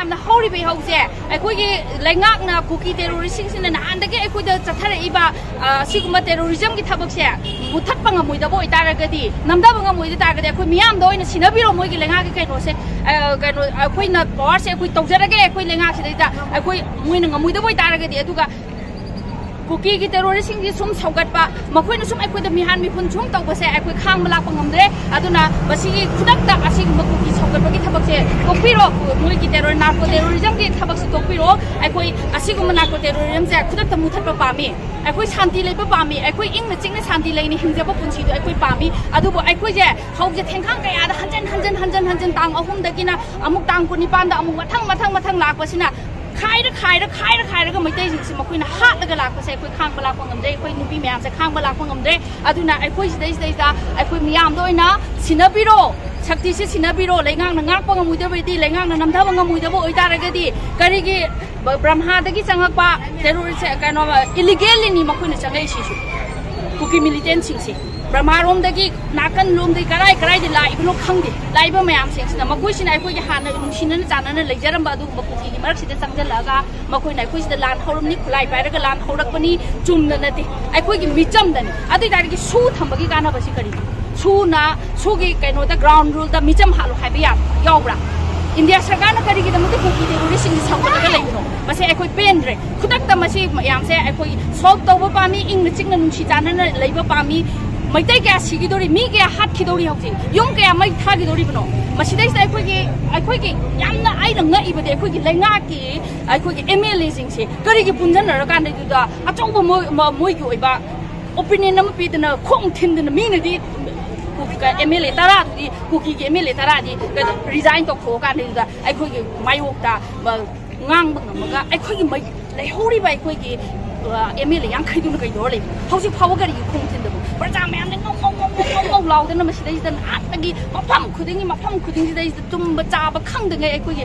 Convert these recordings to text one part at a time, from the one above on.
ꯃꯌꯥꯝꯅ ꯍꯧꯔꯤꯕ ꯏꯍꯧꯁꯦ ꯑꯩꯈꯣꯏꯒꯤ ꯂꯩꯉꯥꯛꯅ ꯀꯨꯀꯤ ꯇꯦꯔꯣꯔꯤꯁꯁꯤꯡꯁꯤꯅ ꯅꯍꯥꯟꯗꯒꯤ ꯑꯩꯈꯣꯏꯗ ꯆꯠꯊꯔꯛꯏꯕ ꯑꯁꯤꯒꯨꯝꯕ ꯇꯦꯔꯣꯔꯤꯖꯝꯒꯤ ꯊꯕꯛꯁꯦ ꯃꯨꯊꯠꯄ ꯉꯝꯃꯣꯏꯗꯕ ꯑꯣꯏꯇꯥꯔꯒꯗꯤ ꯅꯝꯊꯕ ꯉꯝꯃꯣꯏꯗ ꯇꯥꯔꯒꯗꯤ ꯑꯩꯈꯣꯏ ꯃꯤꯌꯥꯝꯗ ꯑꯣꯏꯅ ꯁꯤꯟꯅꯕꯤꯔꯣ ꯃꯣꯏꯒꯤ ꯂꯩꯉꯥꯛꯀꯤ ꯀꯩꯅꯣꯁꯦ ꯑꯩꯈꯣꯏꯅ ꯄꯋꯥꯔꯁꯦ ꯑꯩꯈꯣꯏ ꯇꯧꯖꯔꯒꯦ ꯑꯩꯈꯣꯏ ꯂꯩꯉꯥꯛꯁꯤꯗꯩꯗ ꯑꯩꯈꯣꯏ ꯃꯣꯏꯅ ꯉꯝꯃꯣꯏꯗꯕ ꯑꯣꯏꯇꯥꯔꯒꯗꯤ ꯑꯗꯨꯒ ꯀꯨꯀꯤꯒꯤ ꯇꯦꯔꯣꯔꯤꯁꯁꯤꯡꯁꯤ ꯁꯨꯝ ꯁꯧꯒꯠꯄ ꯃꯈꯣꯏꯅ ꯁꯨꯝ ꯑꯩꯈꯣꯏꯗ ꯃꯤꯍꯥꯟ ꯃꯤꯍꯨꯟ ꯁꯨꯝ ꯇꯧꯕꯁꯦ ꯑꯩꯈꯣꯏ ꯈꯥꯡꯕ ꯂꯥꯛꯄ ꯉꯝꯗ꯭ꯔꯦ ꯑꯗꯨꯅ ꯃꯁꯤꯒꯤ ꯈꯨꯗꯛꯇ ꯑꯁꯤꯒꯨꯝꯕ ꯀꯨꯀꯤ ꯁꯧꯒꯠꯄꯒꯤ ꯊꯕꯛꯁꯦ ꯇꯣꯛꯄꯤꯔꯣ ꯃꯣꯏꯒꯤ ꯅꯥꯔꯀꯣ ꯇꯦꯔꯣꯔꯤꯖꯝꯒꯤ ꯊꯕꯛꯁꯦ ꯇꯣꯛꯄꯤꯔꯣ ꯑꯩꯈꯣꯏ ꯑꯁꯤꯒꯨꯝꯕ ꯅꯥꯔꯀꯣ ꯇꯦꯔꯣꯔꯤꯖꯝꯁꯦ ꯈꯨꯗꯛꯇ ꯃꯨꯊꯠꯄ ꯄꯥꯝꯃꯤ ꯑꯩꯈꯣꯏ ꯁꯥꯟꯇꯤ ꯂꯩꯕ ꯄꯥꯝꯃꯤ ꯑꯩꯈꯣꯏ ꯏꯪꯅ ꯆꯤꯛꯅ ꯁꯥꯟꯇꯤ ꯂꯩꯅ ꯍꯤꯡꯖꯕ ꯄꯨꯟꯁꯤꯗꯣ ꯑꯩꯈꯣꯏ ꯄꯥꯝꯃꯤ ꯑꯗꯨꯕꯨ ꯑꯩꯈꯣꯏꯁꯦ ꯍꯧꯖꯤꯛ ꯊꯦꯡꯈꯥꯡ ꯀꯌꯥꯗ ꯍꯟꯖꯟ ꯇꯥꯡ 3ꯗꯒꯤꯅ ꯑꯃꯨꯛ ꯇꯥꯡ 19ꯗ ꯑꯃꯨꯛ ꯃꯊꯪ ꯂꯥꯛꯄꯁꯤꯅ खायरगा मैतैसिंगसि मखोइना हातलगा लाक्पसे अखोइ खांबा लाक्पा ngамdre अखोइ नुपि म्यामसे खांबा लाक्पा ngамdre अदुना अखोइ सिदैदा अखोइ मियामदो ओइना सिनाबिरो शक्तिसे सिनाबिरो लैंगांना ngakpa ngamuidabedi लैंगांना नमथाबा ngamuidabo ओइतारगदि करिगि ब्रह्मादगि चंगकपा टेररिस्ट कनो इलीगली नि मखोइना चंगैसिसु कुकी मिलिटेंट सिंगसे ब्रह्मारोमदगी नाकन लोमदगी कराई लाइबनो खंगदे लाइबा मयाम सिंगसिना मखोइसिना अखोइगि हाना नुसिनन चानन लैजरम बादु मकुकीगि मरक्सिदा चंगजलगा मखोइना अखोइसिदा लान हौरमनि खुलाई पाइरगा लान हौरकपनि चुमना नते अखोइगि मिचमदनि अदि दारिगि सु थंबगी कानाबसि करि सुना सुगी कैनोदा ग्राउंड रूल दा मिचम हालो हाइबा यावब्रा इंडिया सरकार करीगी कुकी टेरोरिस्ट सौगटगा लेनो मसे अखोइ पेंद्रे खुदक्ता मसे मयामसे अखोइ सॉल्व तौबा पामी इंग चिंगना नुसी चानना लैबा पामी मैतै क्या सिगिदोरी मी क्या हातखिदोरी हौजि युम क्या मै थागिदोरी बनो मसिदैस अखोइगी यामना आइना ngaiबदे अखोइगी लैंगाकी अखोइगी एमएलए सिंगसे करीगी पुंजनरा कानदुदा अचौबा मोइगी ओइबा ओपिनियन अमा पिदना खोंग थिन्दना मीनदि एमएलए तरादी कुकी एमएलए तरादी रिजाइन तौथो कानदुदा अखोइगी मायोक्ता ngang ngamaga अखोइगी मै लैहौरिबा अखोइगी एमएलए यांखैदुना कैदोर ले हौजि फावो करी खोंथिन्दबो प्रजा मैम ngau लाउदना मसिदैदा आतगी मफम खुदिंगी तुम चाबा खंदङै अखोइगी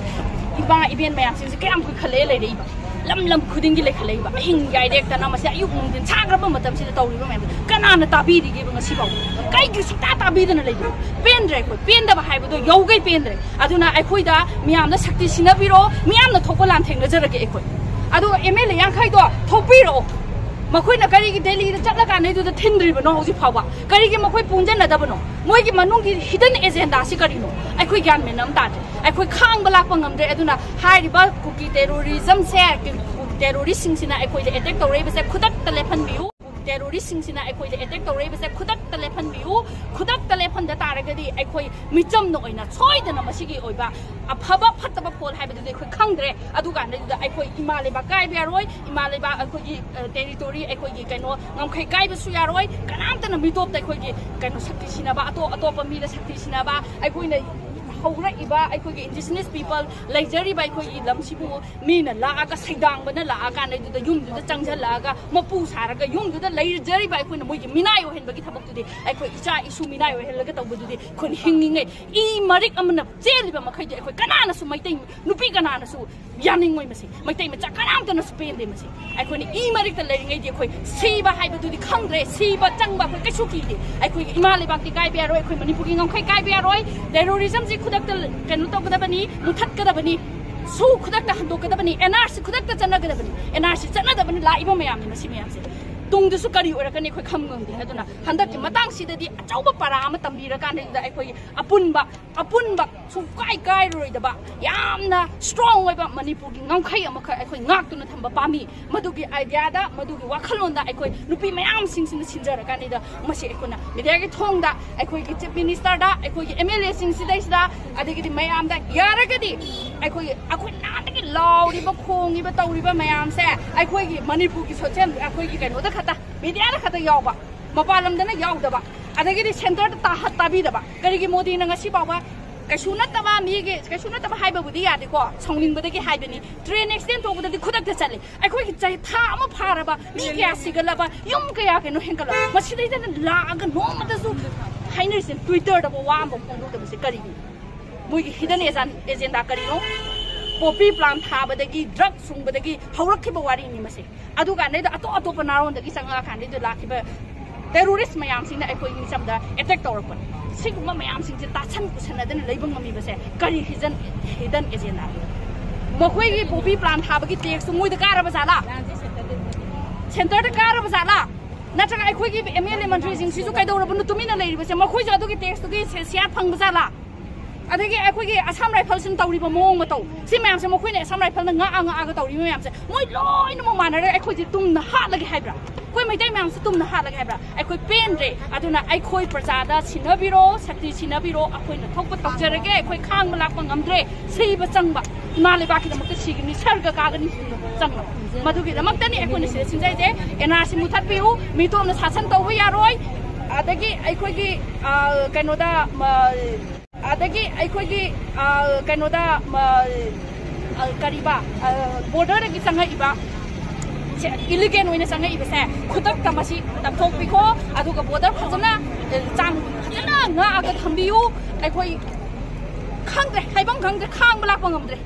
इबा इवेंट मैम सिंसे कयाम खले लेरेइबा लम खुदिंगी लेखलेइबा हिंग डाइरेक्टना मसे अयुक मुंदिन साग्रबा मतमसिदा तौरिबा मैम कनाना ताबिरिगे ngasiबाव काइगी सुता ताबिदना लेबो पेंद्रे अखोइ पेंदबा हाइबदो यौगै पेंद्रे अदुना अखोइदा मियामना शक्ति सिनाबिरो मियामना थोकपा लानथेंनजरगे अखोइ अदु एमएलए यांखैदो थोपिरो मखोइना करीगी दिल्ली चटला कानैदुदा थिंद्रिबनो हौजि फावा करीगी मखोइ पुंजनदबनो मोइगी मनुंगी हिडन एजेंडा सि करिनो अखोइ ज्ञान मेनम तादे अखोइ खांग बलाक्पा ngамdre अदुना हाइरिबा कुकी टेररिज्म से टेररिस्ट सिंगसिना अखोइदे अटैक तौरैबसे खुदक्ता लेफनबियु टेररिस्ट सिंगसिना अखोइदे अटैक तौरैबसे खुदक्ता लेफनबियु खुदक्ता लेफनदा तारगदि अखोइ मिचमनो ओइना सोइदना मसिगी ओइबा अफबा फतबा फोल हाइबदुदि अखोइ खंद्रे अदुगानदुदा अखोइ इमालेबा काइबियारोय इमालेबा अखोइगी टेरिटोरी अखोइगी कैनो ngамखै काइबसु यारोय कनामतना मिटोपता अखोइगी कैनो शक्ति सिनाबा अतोपा मीदा शक्ति सिनाबा अखोइना हौरइबा अखोइगी इंडिजिनस पीपल लैजरिबा अखोइगी लमसिबु मीना लागा सैदांगबना लागा कानैदुदा युमदुदा चंगजलागा मपु सारगा युमदुदा लैजरिबा अखोइना मोइगी मिनाय ओहेनबगी थबकतुदि अखोइ इचा इसु मिनाय ओहेनलगा तौबदुदि खोन हिंगिङै इ मरिक अमना चेलिबा मखैदि अखोइ कनानासु मैतै नुपि कनानासु यानिङै मसे मैतै मचा कनामतनासु पेंदे मसे अखोइनि इ मरिकता लैरिङैदि अखोइ सीबा हाइबदुदि खंद्रे सीबा चंगबा अखोइ कैसु किदि अखोइगी इमालेबाक्ति काइबियारोय अखोइ मणिपुरगी ngамखै काइबियारोय टेररिज्म जी खुदक्ता कैनो तौगदबनी मुथतकदबनी सु खुदक्ता हंदोकदबनी एनआरसी खुदक्ता चनगदबनी एनआरसी चनदबनी लाइबा मयामनि मसि मयामसे तुंगदसु करी ओरकनी अखोइ खमगंदि अदुना हंदकि मतांगसिददि अचौबा पारा अमा तंबिरकानैदा अखोइ अपुनबा सुकाइ काइरोइदबा यामना स्ट्रांग ओइबा मणिपुरगी ngамखै अमखै अखोइ ngakतुना थंबा पामी मदुगी आइडियादा मदुगी वाखलोंदा अखोइ नुपि मयाम सिंगसिना सिनजरकानैदा मसि अखोना मीडियागी थोंगदा अखोइगी चीफ मिनिस्टरदा अखोइगी एमएलए सिंगसिदैसदा अदगिदि मयामदा यारगदि अखोइ नादगी लाउरिबा खोंगिबा तौरिबा मयामसे अखोइगी मणिपुरगी सोशल अखोइगी कैनोदा खता मीडियादा खता यावबा मपालमदना यावदबा अदगिदि सेंटर ताबीदबा करिगी मोदीना ngasi बावा कैसु नतबा मीगे कैसु नतबा हाइबबुदि यादेको सौनिंगबदगी हाइबनी ट्रेन एक्सीडेंट तोबददि खुदक्ता चले अखोइगी चाहि था अमा फारबा मी क्या सिगलबा युम कया केनो हेंगला मसिदैदना लागा नोमदसु हाइनरिसिन ट्विटर दबो वाम फोंदोदबसे करिगी मोइगी हिडन एजेंडा करिनो पोपी प्लान थाबदगी ड्रग सुंगबदगी हौरखिबा वारिनि मसे अदुगानैदा अतोपा नारोंदगी चंगा खानैदु लाखिबा टेररिस्ट मयामसिंना अखोइगी समदा अटैक तौरपन सिगुमा मयामसिंजे ताछन कुसनदना लैबंग ngamiबसे करी हिडन एजेंडा मखोई पोपी प्लान थाबगी टेक्स मोइद कारब जाला सेंटर द कारब जाला नत्रगा अखोई एमएलए मंत्री सिंह सिजु कैदौरबनु तुमिना लेरिबसे मखोई जादुगी टेक्स तुगी सेयार फंग जाला अदगी अखोई असम राइफल सिन तौरिबो मोंग मतो सि मैम से मखोई ने असम राइफल ना आगा तौरिबो मैम से मोइ लोइन मो मानरे अखोई जि तुमना हालगे हाइब्रा कोई मैदै मैम से तुमना हालगे हाइब्रा अखोई पेनरे अदुना अखोई प्रजादा सिनबिरो शक्ति सिनबिरो अखोइना थोप तौजरगे अखोई खांग लाक ngamdre सिब चंगबा माले बाकी दमक सिगनि सर्ग कागनि चंग मधुगी दमक्तनि अखोइना से सिंजाइजे एनआरसी मुथापिउ मितोमना शासन तौबो यारोय अदगी अखोइगी कैनोदा अदगी अखोइगी कैनोदा करीबा बॉर्डर की संगइबा इलीगल होइना संगइबसे खुदक तमसी तपथोकपिखो अदुगा बॉर्डर फजना चांग फजना nga aga thambiu अखोइ खंगदे हाइबम खंगदे खांग बलाक पंगमदे